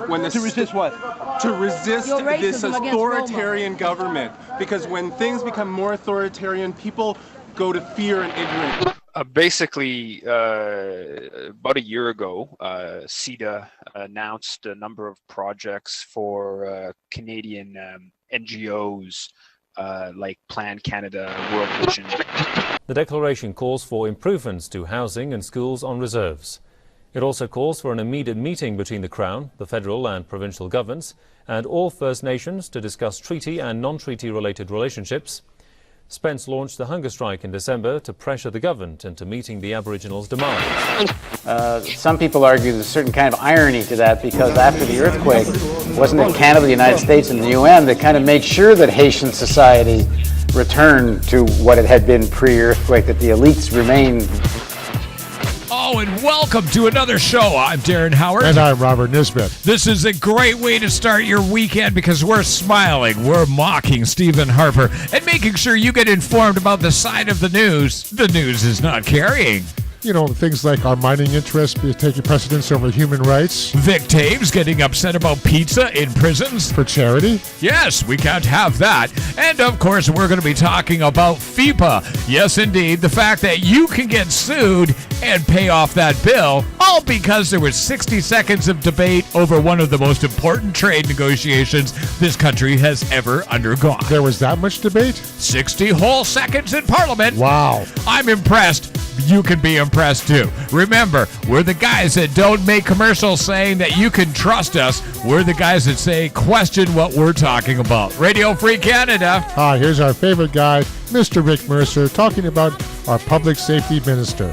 To resist what? To resist this authoritarian government. Because when things become more authoritarian, people go to fear and ignorance. Basically, about a year ago, CETA announced a number of projects for Canadian NGOs like Plan Canada, World Vision. The declaration calls for improvements to housing and schools on reserves. It also calls for an immediate meeting between the Crown, the federal and provincial governments, and all First Nations to discuss treaty and non-treaty related relationships. Spence launched the hunger strike in December to pressure the government into meeting the Aboriginals' demands. Some people argue there's a certain kind of irony to that, because after the earthquake, wasn't it Canada, the United States, and the UN that kind of made sure that Haitian society returned to what it had been pre-earthquake, that the elites remained. Oh, and welcome to another show. I'm Darren Howard. And I'm Robert Nisbet. This is a great way to start your weekend because we're smiling, we're mocking Stephen Harper, and making sure you get informed about the side of the news is not carrying. You know, things like our mining interests taking precedence over human rights. Vic Taves getting upset about pizza in prisons. For charity? Yes, we can't have that. And of course, we're going to be talking about FIPA. Yes, indeed, the fact that you can get sued and pay off that bill, all because there was 60 seconds of debate over one of the most important trade negotiations this country has ever undergone. There was that much debate? 60 whole seconds in Parliament. Wow. I'm impressed. You can be impressed too. Remember, we're the guys that don't make commercials saying that you can trust us. We're the guys that say question what we're talking about. Radio Free Canada. Here's our favorite guy, Mr. Rick Mercer, talking about our public safety minister.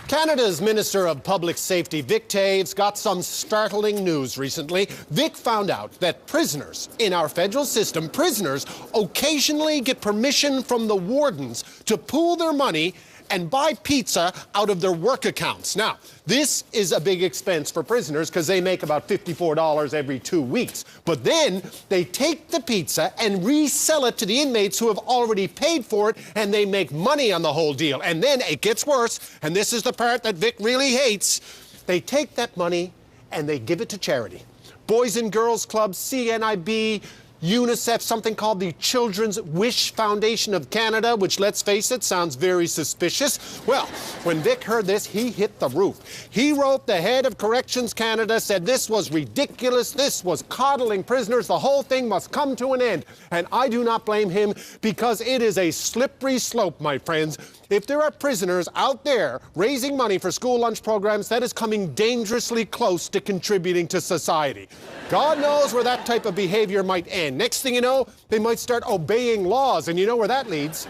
Canada's Minister of Public Safety, Vic Taves, got some startling news recently. Vic found out that prisoners in our federal system, prisoners occasionally get permission from the wardens to pool their money and buy pizza out of their work accounts. Now, this is a big expense for prisoners because they make about $54 every 2 weeks. But then they take the pizza and resell it to the inmates who have already paid for it, and they make money on the whole deal. And then it gets worse, and this is the part that Vic really hates. They take that money and they give it to charity. Boys and Girls Club, CNIB, UNICEF, something called the Children's Wish Foundation of Canada, which, let's face it, sounds very suspicious. Well, when Vic heard this, he hit the roof. He wrote the head of Corrections Canada, said this was ridiculous, this was coddling prisoners, the whole thing must come to an end. And I do not blame him, because it is a slippery slope, my friends. If there are prisoners out there raising money for school lunch programs, that is coming dangerously close to contributing to society. God knows where that type of behavior might end. Next thing you know, they might start obeying laws, and you know where that leads?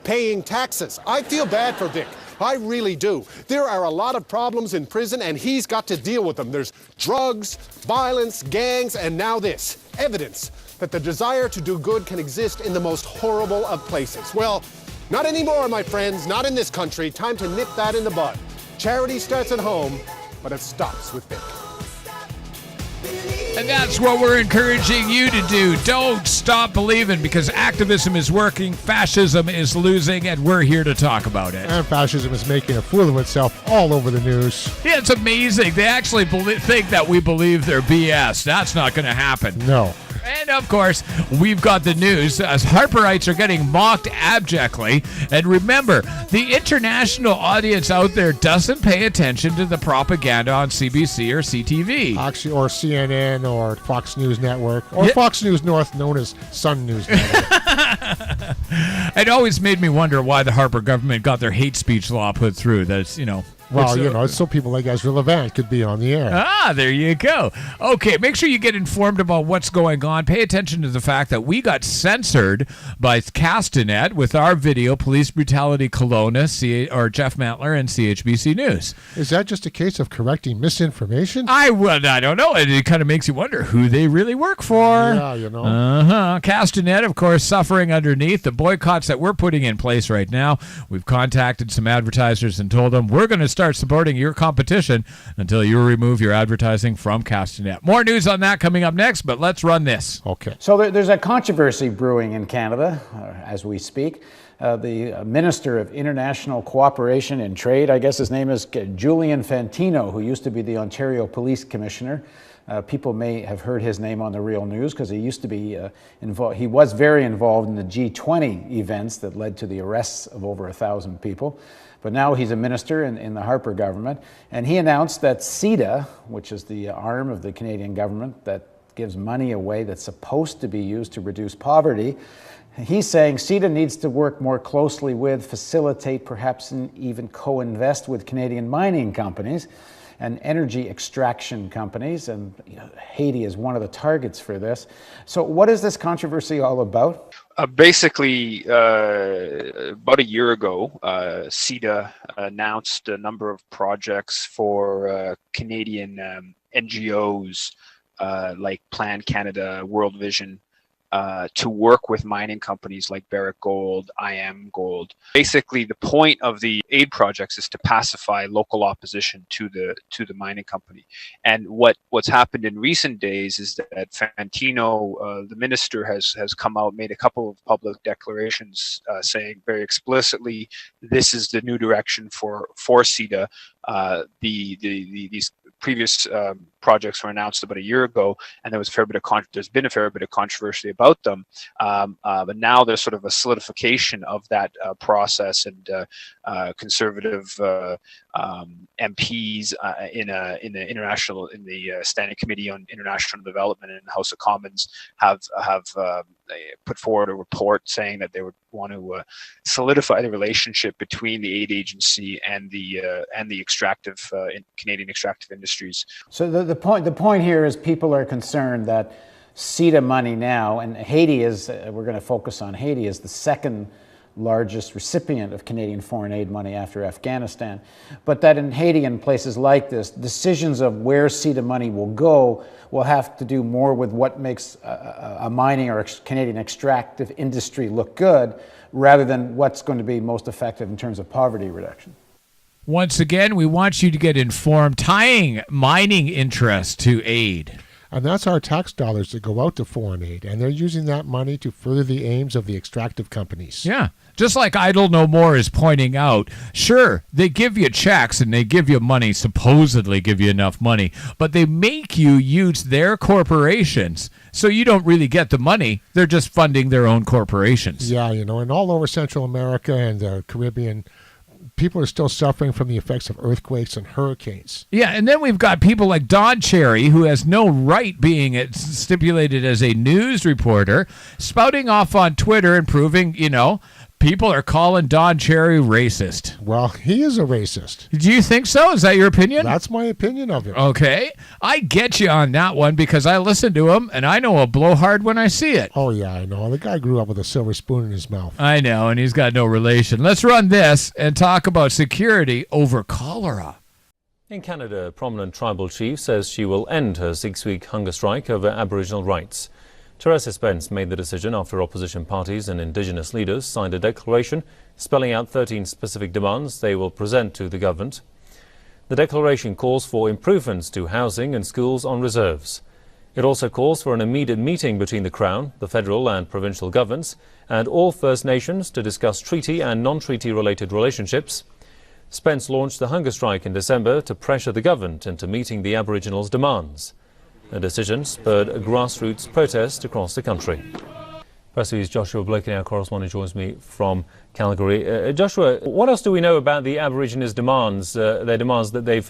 Paying taxes. I feel bad for Vic. I really do. There are a lot of problems in prison, and he's got to deal with them. There's drugs, violence, gangs, and now this. Evidence that the desire to do good can exist in the most horrible of places. Well, not anymore, my friends. Not in this country. Time to nip that in the bud. Charity starts at home, but it stops with Vic. And that's what we're encouraging you to do. Don't stop believing, because activism is working, fascism is losing, and we're here to talk about it. And fascism is making a fool of itself all over the news. Yeah, it's amazing. They actually think that we believe their BS. That's not going to happen. No. And, of course, we've got the news as Harperites are getting mocked abjectly. And remember, the international audience out there doesn't pay attention to the propaganda on CBC or CTV. Actually, or CNN or Fox News Network, or Fox News North, known as Sun News Network. It always made me wonder why the Harper government got their hate speech law put through. That's, Well, it's so people like Ezra Levant could be on the air. There you go. Okay, make sure you get informed about what's going on. Pay attention to the fact that we got censored by Castanet with our video, Police Brutality Kelowna, Jeff Mantler, and CHBC News. Is that just a case of correcting misinformation? I don't know. It kind of makes you wonder who they really work for. Yeah, Castanet, of course, suffering underneath the boycotts that we're putting in place right now. We've contacted some advertisers and told them we're going to start supporting your competition until you remove your advertising from Castanet. More news on that coming up next, but let's run this. Okay. So there's a controversy brewing in Canada as we speak. The Minister of International Cooperation and Trade, I guess his name is Julian Fantino, who used to be the Ontario Police Commissioner. People may have heard his name on the Real News because he used to be involved. He was very involved in the G20 events that led to the arrests of over 1,000 people. But now he's a minister in the Harper government. And he announced that CEDA, which is the arm of the Canadian government that gives money away that's supposed to be used to reduce poverty, he's saying CEDA needs to work more closely with, facilitate, perhaps even co-invest with Canadian mining companies and energy extraction companies, and Haiti is one of the targets for this. So what is this controversy all about? Basically, about a year ago, CEDA announced a number of projects for Canadian NGOs like Plan Canada, World Vision, to work with mining companies like Barrick Gold, IM Gold. Basically, the point of the aid projects is to pacify local opposition to the mining company. And what's happened in recent days is that Fantino, the minister, has come out, made a couple of public declarations saying very explicitly, this is the new direction for CEDA. These previous projects were announced about a year ago, and there's been a fair bit of controversy about them. But now there's sort of a solidification of that process, and conservative MPs in the Standing Committee on International Development in the House of Commons have put forward a report saying that they would want to solidify the relationship between the aid agency and the Canadian extractive industries. So the point here is people are concerned that CEDA money now, and Haiti is, we're going to focus on Haiti, is the second largest recipient of Canadian foreign aid money after Afghanistan, but that in Haiti and places like this, decisions of where CEDA money will go will have to do more with what makes a mining or Canadian extractive industry look good, rather than what's going to be most effective in terms of poverty reduction. Once again, we want you to get informed, tying mining interests to aid. And that's our tax dollars that go out to foreign aid, and they're using that money to further the aims of the extractive companies. Yeah, just like Idle No More is pointing out, sure, they give you checks and they give you money, supposedly give you enough money, but they make you use their corporations, so you don't really get the money. They're just funding their own corporations. Yeah, and all over Central America and the Caribbean, people are still suffering from the effects of earthquakes and hurricanes. Yeah, and then we've got people like Don Cherry, who has no right being stipulated as a news reporter, spouting off on Twitter and proving, people are calling Don Cherry racist. Well, he is a racist. Do you think so? Is that your opinion? That's my opinion of him. Okay. I get you on that one because I listen to him, and I know he'll blow hard when I see it. Oh, yeah, I know. The guy grew up with a silver spoon in his mouth. I know, and he's got no relation. Let's run this and talk about security over cholera. In Canada, a prominent tribal chief says she will end her 6-week hunger strike over Aboriginal rights. Teresa Spence made the decision after opposition parties and Indigenous leaders signed a declaration spelling out 13 specific demands they will present to the government. The declaration calls for improvements to housing and schools on reserves. It also calls for an immediate meeting between the Crown, the federal and provincial governments, and all First Nations to discuss treaty and non-treaty related relationships. Spence launched the hunger strike in December to pressure the government into meeting the Aboriginals' demands. The decision spurred a grassroots protest across the country. Press TV's Joshua Blakey, our correspondent, joins me from Calgary. Joshua, what else do we know about the Aborigines' demands, their demands that they've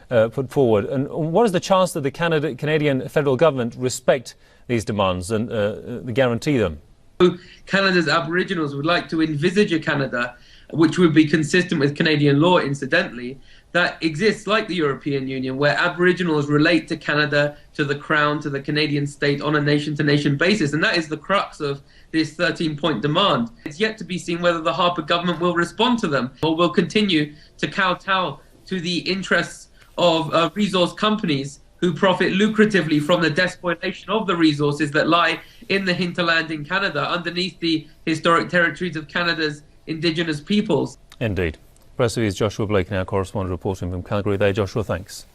put forward? And what is the chance that the Canadian federal government respect these demands and guarantee them? Canada's Aboriginals would like to envisage a Canada which would be consistent with Canadian law, incidentally, that exists like the European Union, where Aboriginals relate to Canada, to the Crown, to the Canadian state on a nation-to-nation basis. And that is the crux of this 13-point demand. It's yet to be seen whether the Harper government will respond to them or will continue to kowtow to the interests of resource companies who profit lucratively from the despoilation of the resources that lie in the hinterland in Canada, underneath the historic territories of Canada's Indigenous peoples. Indeed. Press TV's Joshua Blake, now correspondent reporting from Calgary there. Joshua, thanks.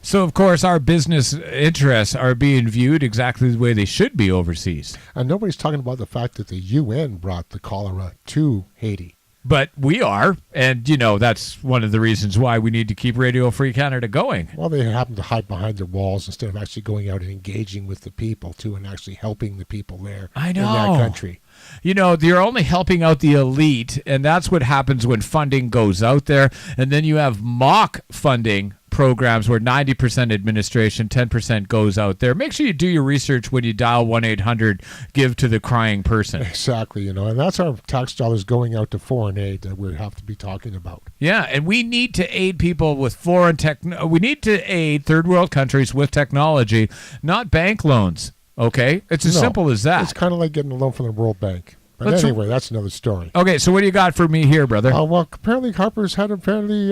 So, of course, our business interests are being viewed exactly the way they should be overseas. And nobody's talking about the fact that the UN brought the cholera to Haiti. But we are, and, that's one of the reasons why we need to keep Radio Free Canada going. Well, they happen to hide behind their walls instead of actually going out and engaging with the people, too, and actually helping the people there in that country. You're only helping out the elite, and that's what happens when funding goes out there. And then you have mock funding programs where 90% administration, 10% goes out there. Make sure you do your research when you dial 1-800-GIVE to the crying person. Exactly, and that's our tax dollars going out to foreign aid that we have to be talking about. Yeah, and we need to aid people with foreign we need to aid third world countries with technology, not bank loans. Okay? It's as simple as that. It's kind of like getting a loan from the World Bank. But anyway, that's another story. Okay, so what do you got for me here, brother? Well, apparently Harper's had a fairly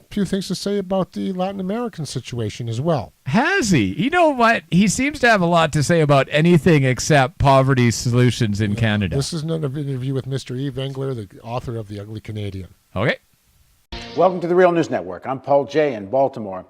few things to say about the Latin American situation as well. Has he? You know what? He seems to have a lot to say about anything except poverty solutions in Canada. This is another interview with Mr. Eve Engler, the author of The Ugly Canadian. Okay. Welcome to the Real News Network. I'm Paul Jay in Baltimore.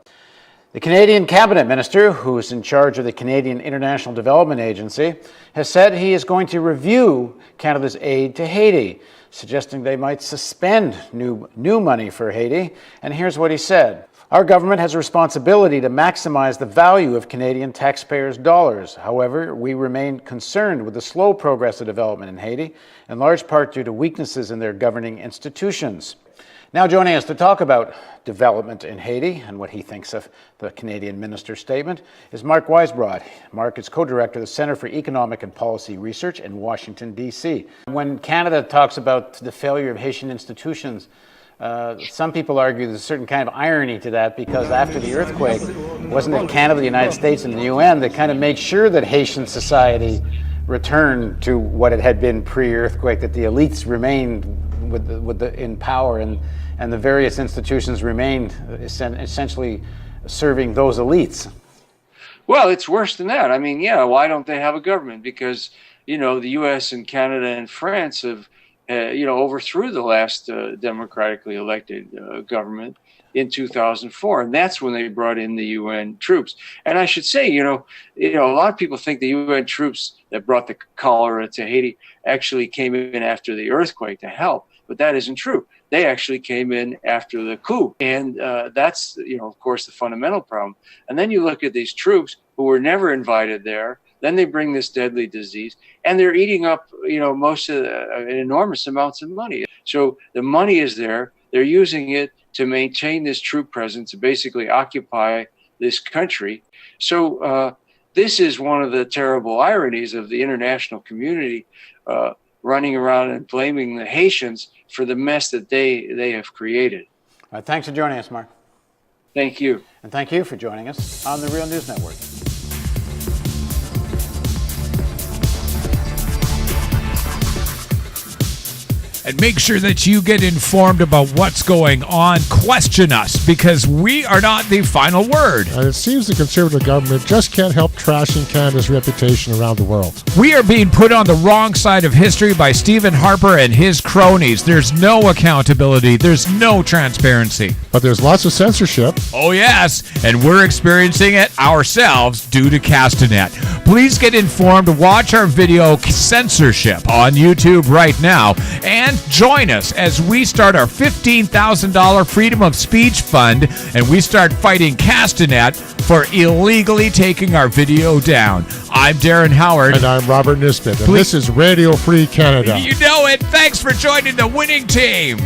The Canadian Cabinet Minister, who is in charge of the Canadian International Development Agency, has said he is going to review Canada's aid to Haiti, suggesting they might suspend new money for Haiti. And here's what he said. Our government has a responsibility to maximize the value of Canadian taxpayers' dollars. However, we remain concerned with the slow progress of development in Haiti, in large part due to weaknesses in their governing institutions. Now joining us to talk about development in Haiti and what he thinks of the Canadian minister's statement is Mark Weisbrod. Mark is co-director of the Center for Economic and Policy Research in Washington, D.C. When Canada talks about the failure of Haitian institutions, some people argue there's a certain kind of irony to that because after the earthquake, wasn't it Canada, the United States, and the UN that kind of made sure that Haitian society returned to what it had been pre-earthquake, that the elites remained in power and the various institutions remained essentially serving those elites? Well, it's worse than that. I mean, why don't they have a government? Because, the U.S. and Canada and France have, overthrew the last democratically elected government in 2004. And that's when they brought in the UN troops. And I should say, a lot of people think the UN troops that brought the cholera to Haiti actually came in after the earthquake to help. But that isn't true. They actually came in after the coup. And that's, of course, the fundamental problem. And then you look at these troops who were never invited there. Then they bring this deadly disease and they're eating up, most of enormous amounts of money. So the money is there. They're using it to maintain this troop presence, to basically occupy this country. So this is one of the terrible ironies of the international community running around and blaming the Haitians for the mess that they have created. All right, thanks for joining us, Mark. Thank you. And thank you for joining us on the Real News Network. And make sure that you get informed about what's going on. Question us, because we are not the final word. And it seems the Conservative government just can't help trashing Canada's reputation around the world. We are being put on the wrong side of history by Stephen Harper and his cronies. There's no accountability. There's no transparency. But there's lots of censorship. Oh, yes. And we're experiencing it ourselves due to Castanet. Please get informed. Watch our video Censorship on YouTube right now. And join us as we start our $15,000 Freedom of Speech Fund and we start fighting Castanet for illegally taking our video down. I'm Darren Howard. And I'm Robert Nisbet. And this is Radio Free Canada. You know it. Thanks for joining the winning team.